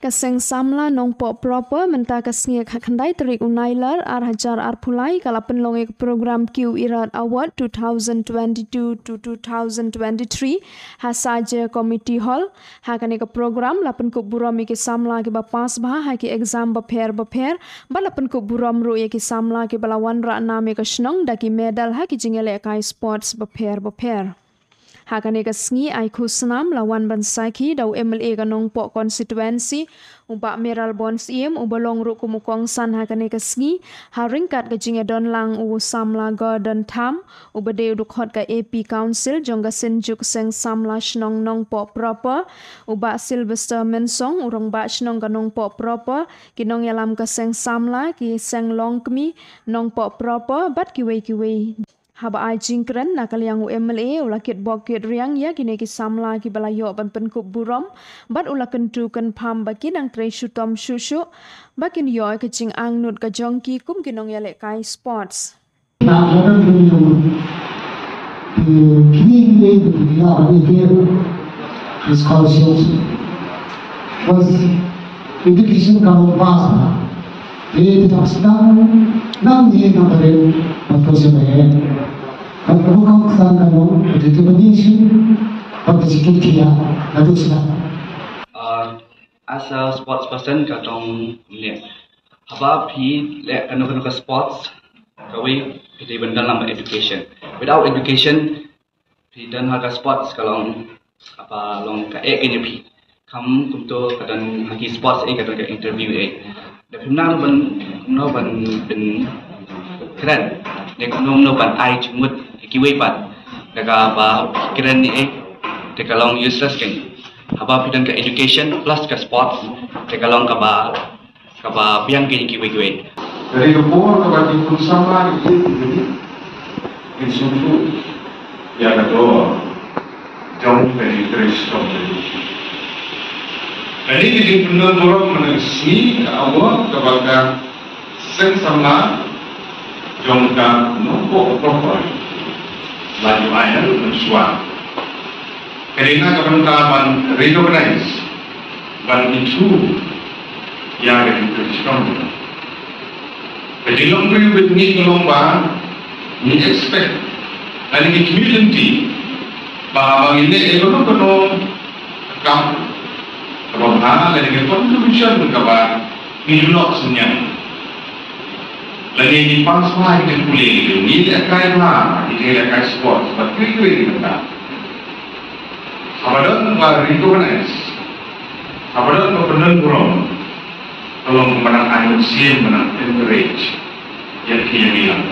Kaseng samla nong po proper menta kasngia khakhandai terik unailar hajar pulai kala penlonge program Q Irat Award 2022 to 2023 hasaja committee hall hakane ke program lapen ku buram ke samla ke bapas bah ha ke exam baper balapen ku buram ru ke samla ke balawan ra name ke snong daki medal ha ke jingele kai sports baper Hakane ka sngi ay kusnam lawan bansaki daw MLA kanong po constituency uba Meral Bons iem ubalong ru kumukong san hakane ka sngi haringkat ka jingedon lang u samla garden tham ubade udukhot ka AP council jongga sinjuk seng samla shnong nong po proper uba Sylvester Mensong urong ba shnong kanong po proper kinong yalam ka seng samla ki seng long kmi nong po proper bat kiwe Haba ai jingkren nakal yang UMLA ulakit bokit riang ya kini ki samla ki balayo ban penkup burom bat ulakan tu kan pam baki nang tre shutom shushu bakin yo ke jing angnut ka jongki kum kinong yale kai sports. Education kamu pas, ini tidak sedang nang dia nak beri proses bayar. Kalau kamu kesana kamu itu berdiri, pada sikit kia, lalu sedang. As a sports person, katong ni, apa pi le kanu ke sports, kawe pi benda nama education. Without education, pi dan harga sports kalau apa long ka ini pi. Kamu untuk kadang lagi sports kadang ke interview Tapi no ban ben keren. Nek no ban ai jumut kiwe ban. Daga ba keren ni Deka long useless kan. Haba pidan ke education plus ke sports. Deka long ka ba biang kiwe. Dari kebun ke bati pun sama ini susu yang kedua jauh dari Kristus. Jadi kita benar-benar mengesni awal kepada sensama jongka numpuk proper laju air mensuap. Kerana kebentaan recognize dan itu yang kita strong. Jadi lomba ini lomba ni expect dan ini community bahawa ini ekonomi kam Rohana dari contribution berkabar minulok senyap. Lagi di pasma itu boleh ini akan lah ini akan sport seperti itu kita. Abadan recognize, abadan benar kurang. Tolong menang anusia menang encourage yang kini bilang.